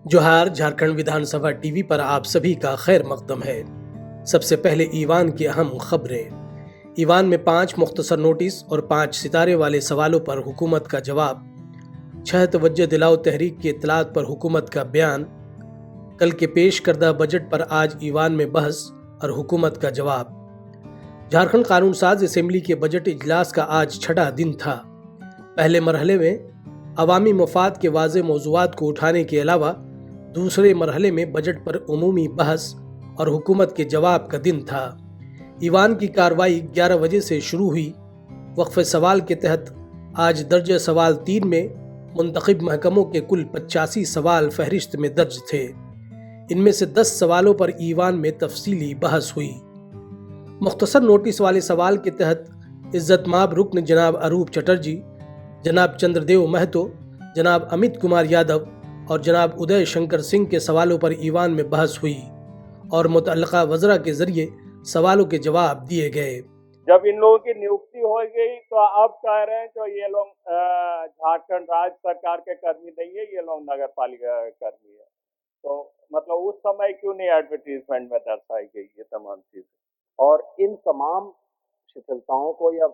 जोहार झारखंड विधानसभा टीवी पर आप सभी का खैर मकदम है। सबसे पहले ईवान की अहम खबरें। ईवान में 5 मुख्तसर नोटिस और 5 सितारे वाले सवालों पर हुकूमत का जवाब। 6 तवज्जो दिलाओ तहरीक की इत्तलात पर हुकूमत का बयान। कल के पेश करदा बजट पर आज ईवान में बहस और हुकूमत का जवाब। झारखंड कानून साज असेंबली के बजट इजलास का आज छठा दिन था। पहले मरहले में अवामी मफाद के वाज़े मौज़ूआत को उठाने के अलावा दूसरे मरहले में बजट पर उमूमी बहस और हुकूमत के जवाब का दिन था। ईवान की कार्रवाई 11 बजे से शुरू हुई। वक्फ सवाल के तहत आज दर्ज सवाल 3 में मुंतखब महकमों के कुल 85 सवाल फहरिस्त में दर्ज थे। इनमें से 10 सवालों पर ईवान में तफसीली बहस हुई। मुख्तसर नोटिस वाले सवाल के तहत इज्जतमाब रुकन जनाब अरूप चटर्जी, जनाब चंद्रदेव महतो, जनाब अमित कुमार यादव और जनाब उदय शंकर सिंह के सवालों पर ईवान में बहस हुई और मुतल्लिका वज़रा के जरिए सवालों के जवाब दिए गए। जब इन लोगों की नियुक्ति हो गई तो अब कह रहे हैं कि ये लोग झारखंड राज्य सरकार के कर्मी नहीं है, ये लोग नगर पालिका कर्मी है। तो मतलब उस समय क्यों नहीं एडवर्टीजमेंट में दर्शाई गई ये तमाम चीजें। और इन तमाम शिथिलताओं को या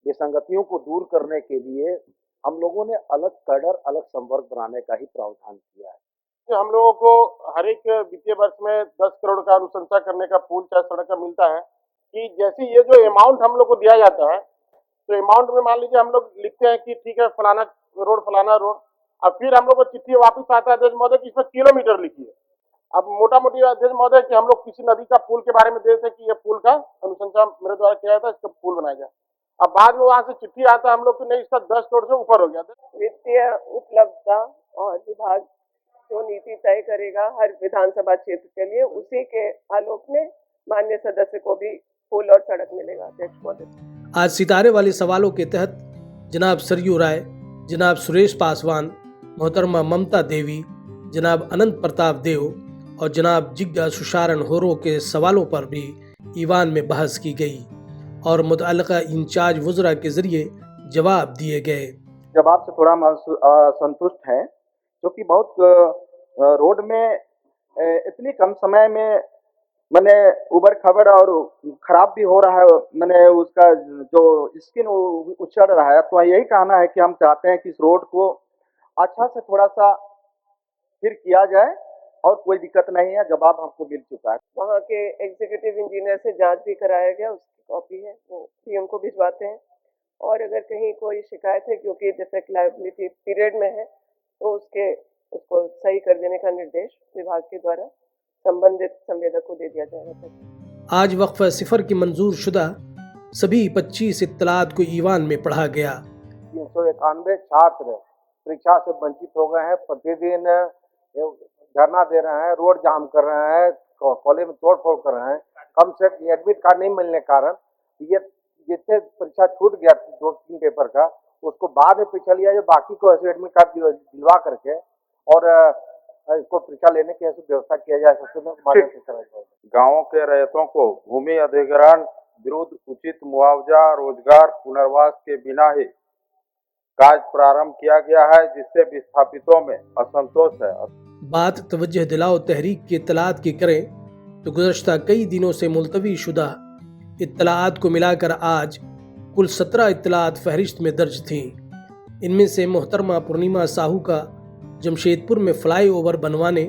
विसंगतियों को दूर करने के लिए हम लोगों ने अलग कैडर, अलग संवर्ग बनाने का ही प्रावधान किया है। हम लोगों को हर एक वित्तीय वर्ष में 10 करोड़ का अनुशंसा करने का पूल चाहे सड़क का मिलता है कि जैसे ये जो अमाउंट हम लोग को दिया जाता है तो अमाउंट में मान लीजिए हम लोग लिखते हैं कि ठीक है फलाना रोड, अब फिर हम लोग को चिट्ठी वापस आता है अध्यक्ष महोदय कि इसमें किलोमीटर लिखिए। अब मोटा मोटी अध्यक्ष महोदय कि हम लोग किसी नदी का पुल के बारे में देते कि ये पुल का अनुशंसा मेरे द्वारा किया जाता है, इसका पुल बनाया जाए। अब बाद में वहां से चिट्ठी आता है हम लोग की नहीं इसका 10 करोड़ से ऊपर हो गया। वित्तीय उपलब्धता और विभाग जो नीति तय करेगा हर विधानसभा क्षेत्र के लिए, उसी के आलोक में माननीय सदस्य को भी पुल और सड़क मिलेगा। अध्यक्ष महोदय, आज सितारे वाले सवालों के तहत जनाब सरयू राय, जनाब सुरेश पासवान, मोहतरमा ममता देवी, जनाब अनंत प्रताप देव और जनाब जिग्गा सुशारण होरो के सवालों पर भी ईवान में बहस की गई और मुतल्लिका इंचार्ज वज़रा के जरिए जवाब दिए गए। जवाब से थोड़ा संतुष्ट है क्योंकि बहुत रोड में इतनी कम समय में मैंने उबड़ खबड़ और खराब भी हो रहा है, मैंने उसका जो स्किन उछड़ रहा है। तो यही कहना है कि हम चाहते हैं कि इस रोड को अच्छा से थोड़ा सा फिर किया जाए और कोई दिक्कत नहीं है। जवाब हमको मिल चुका है। वहाँ के एग्जीक्यूटिव इंजीनियर से जांच भी कराया गया, उसकी कॉपी है, वो भी उनको भिजवाते हैं। और अगर कहीं कोई शिकायत है क्योंकि डिफेक्ट लायबिलिटी पीरियड में है तो उसको सही कर देने का निर्देश विभाग के द्वारा संबंधित संवेदक को दे दिया जाएगा। आज वक्फ सिफर की मंजूर शुदा सभी 25 इत्तलात को ईवान में पढ़ा गया। 391 छात्र परीक्षा से वंचित हो गए हैं। प्रतिदिन धरना दे रहे हैं, रोड जाम कर रहे हैं, कॉलेज में तोड़फोड़ कर रहे हैं। कम से कम एडमिट कार्ड नहीं मिलने के कारण ये जिससे परीक्षा छूट गया 2-3 पेपर का, उसको बाद में परीक्षा लिया, जो बाकी को ऐसे एडमिट कार्ड दिलवा करके और इसको परीक्षा लेने की ऐसी व्यवस्था किया जाए। गाँवों के रैयतों को भूमि अधिग्रहण विरुद्ध उचित मुआवजा, रोजगार, पुनर्वास के बिना ही कार्य प्रारंभ किया गया है, जिससे विस्थापितों में असंतोष है। बात तवज्जो दिलाओ तहरीक की इत्तलात की करें तो गुज़श्ता कई दिनों से मुलतवी शुदा इत्तलात को मिलाकर आज कुल 17 इत्तलात फहरिस्त में दर्ज थीं। इनमें से मोहतरमा पूर्णिमा साहू का जमशेदपुर में फ्लाई ओवर बनवाने,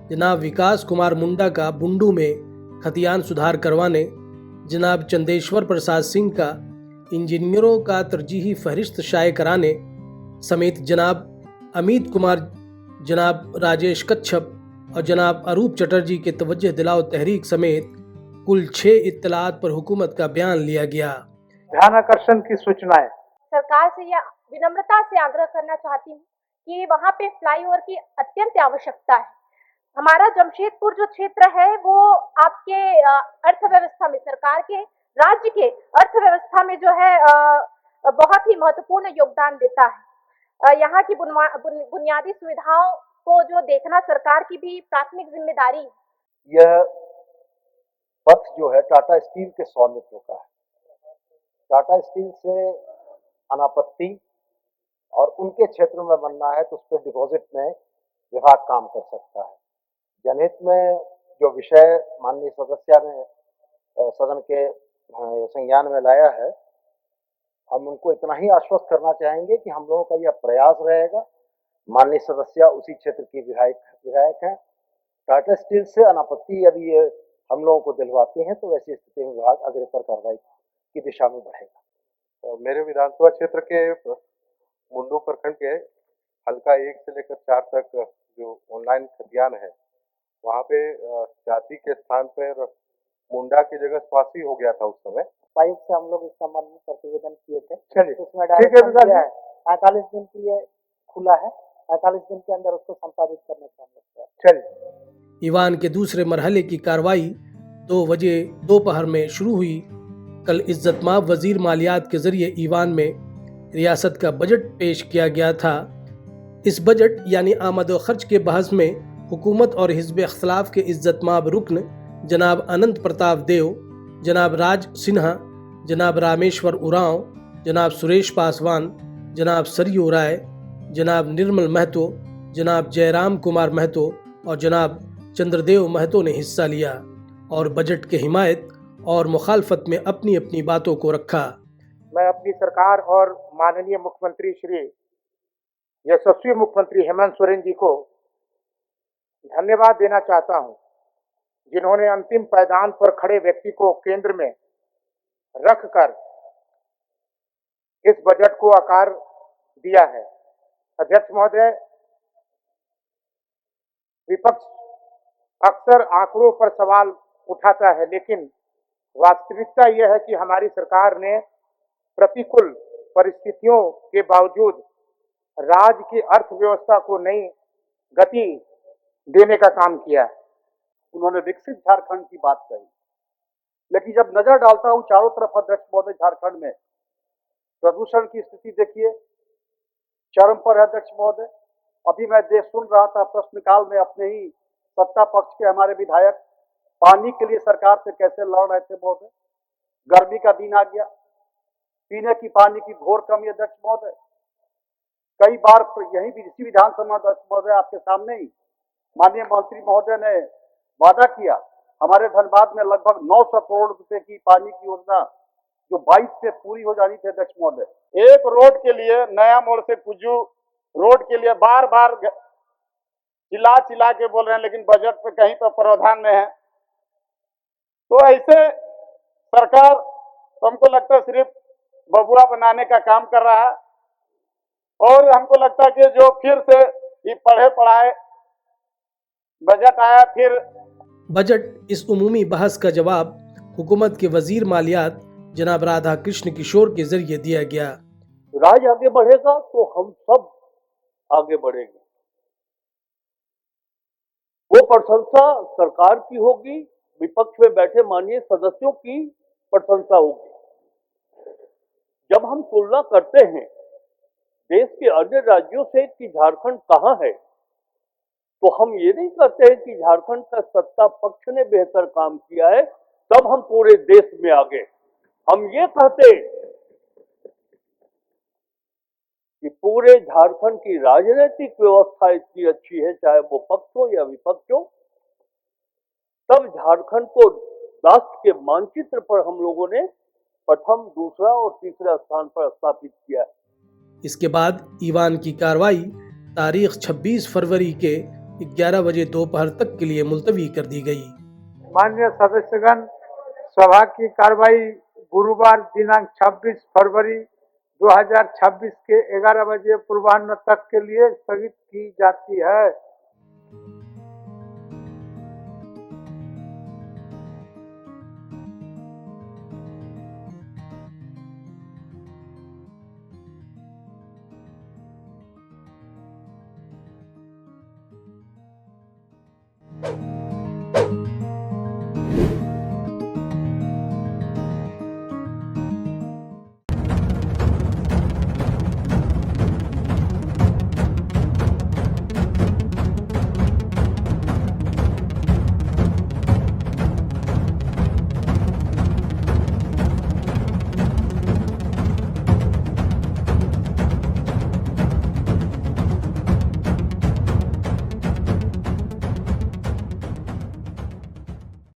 जनाब विकास कुमार मुंडा का बुंडू में खतियान सुधार करवाने, जनाब चंदेश्वर प्रसाद सिंह का इंजीनियरों का तरजीही फहरिस्त शाये कराने समेत जनाब अमित कुमार, जनाब राजेश कच्छप और जनाब अरूप चटर्जी के तवज्जो दिलाओ तहरीक समेत कुल 6 इत्तलात पर हुकूमत का बयान लिया गया। ध्यान आकर्षण की सूचनाएं। सरकार से यह विनम्रता से आग्रह करना चाहती हूँ कि वहाँ पे फ्लाईओवर की अत्यंत आवश्यकता है। हमारा जमशेदपुर जो क्षेत्र है वो आपके अर्थव्यवस्था में, सरकार के राज्य के अर्थव्यवस्था में जो है बहुत ही महत्वपूर्ण योगदान देता है। यहाँ की बुनियादी सुविधाओं को जो देखना सरकार की भी प्राथमिक जिम्मेदारी है। यह पथ जो है टाटा स्टील के स्वामित्व का है। टाटा स्टील से अनापत्ति और उनके क्षेत्र में बनना है तो उस पर डिपॉजिट में विभाग काम कर सकता है। जनहित में जो विषय माननीय सदस्य ने सदन के संज्ञान में लाया है, हम उनको इतना ही आश्वस्त करना चाहेंगे कि हम लोगों का यह प्रयास रहेगा। माननीय सदस्य उसी क्षेत्र की विधायक हैं। टाटा स्टील से अनापत्ति यदि ये हम लोगों को दिलवाती हैं तो वैसी स्थिति में विभाग अग्रतर कार्रवाई की दिशा में बढ़ेगा। मेरे विधानसभा क्षेत्र के मुंडू प्रखंड के हल्का 1 से लेकर 4 तक जो ऑनलाइन खतियान है, वहाँ पे जाति के स्थान पर मुंडा की जगह स्वासी हो गया था उस समय। उपायुक्त से हम लोग इस संबंध में प्रतिवेदन किए थे। चलिए, उसमें ठीक है विधान जी। 45 दिन के लिए खुला है, 45 दिन के अंदर उसको संपादित करने का हम लोग। चलिए। ईवान के दूसरे मरहले की कार्रवाई 2 बजे दोपहर में शुरू हुई। कल इज्जतमाब वजीर मालियात के जरिए ईवान में रियासत का बजट पेश किया गया था। इस बजट यानी आमद व खर्च के बहस में हुकूमत और हिज़्ब इख्तिलाफ के इज्जतमाब रुकन जनाब अनंत प्रताप देव, जनाब राज सिन्हा, जनाब रामेश्वर उरांव, जनाब सुरेश पासवान, जनाब सरयू राय, जनाब निर्मल महतो, जनाब जयराम कुमार महतो और जनाब चंद्रदेव महतो ने हिस्सा लिया और बजट के हिमायत और मुखालफत में अपनी अपनी बातों को रखा। मैं अपनी सरकार और माननीय मुख्यमंत्री श्री यशस्वी मुख्यमंत्री हेमंत सोरेन जी को धन्यवाद देना चाहता हूं, जिन्होंने अंतिम पायदान पर खड़े व्यक्ति को केंद्र में रखकर इस बजट को आकार दिया है। अध्यक्ष महोदय, विपक्ष अक्सर आंकड़ों पर सवाल उठाता है, लेकिन वास्तविकता यह है कि हमारी सरकार ने प्रतिकूल परिस्थितियों के बावजूद राज्य की अर्थव्यवस्था को नई गति देने का काम किया है। उन्होंने विकसित झारखंड की बात कही, लेकिन जब नजर डालता हूं चारों तरफ अध्यक्ष महोदय, झारखंड में प्रदूषण की स्थिति देखिए चरम पर है अध्यक्ष महोदय। अभी मैं सुन रहा था प्रश्नकाल में अपने ही सत्ता पक्ष के हमारे विधायक पानी के लिए सरकार से कैसे लड़ रहे थे महोदय। गर्मी का दिन आ गया, पीने की पानी की घोर कमी अध्यक्ष महोदय। कई बार यही इसी विधानसभा अध्यक्ष महोदय आपके सामने ही माननीय मंत्री महोदय ने वादा किया, हमारे धनबाद में लगभग 900 करोड़ रुपए की पानी की योजना जो 22 से पूरी हो जानी थी अध्यक्ष महोदय। एक रोड के लिए नया मोड़ से कुजू रोड के लिए बार बार चिल्ला चिल्ला के बोल रहे हैं, लेकिन बजट पे कहीं पर प्रावधान नहीं है। तो ऐसे सरकार तो हमको लगता है सिर्फ बबुआ बनाने का काम कर रहा है, और हमको लगता है कि जो फिर से ये पढ़े पढ़ाए बजट आया फिर बजट इस उमूमी बहस का जवाब हुकूमत के वजीर मालियात जनाब राधा कृष्ण किशोर के जरिए दिया गया। राज्य आगे बढ़ेगा तो हम सब आगे बढ़ेंगे। वो प्रशंसा सरकार की होगी, विपक्ष में बैठे माननीय सदस्यों की प्रशंसा होगी। जब हम तुलना करते हैं देश के अन्य राज्यों से कि झारखंड कहाँ है, तो हम ये नहीं कहते हैं कि झारखंड का सत्ता पक्ष ने बेहतर काम किया है तब हम पूरे देश में आगे। हम ये कहते कि पूरे झारखंड की राजनीतिक व्यवस्था इतनी अच्छी है, चाहे वो पक्ष हो या विपक्ष हो, तब झारखंड को राष्ट्र के मानचित्र पर हम लोगों ने प्रथम, दूसरा और तीसरा स्थान पर स्थापित किया है। इसके बाद ईवान की कार्रवाई तारीख 26 फरवरी के 11 बजे दोपहर तक के लिए मुलतवी कर दी गई। माननीय सदस्यगण, सभा की कार्रवाई गुरुवार दिनांक 26 फरवरी 2026 के 11 बजे पूर्वाह्न तक के लिए स्थगित की जाती है।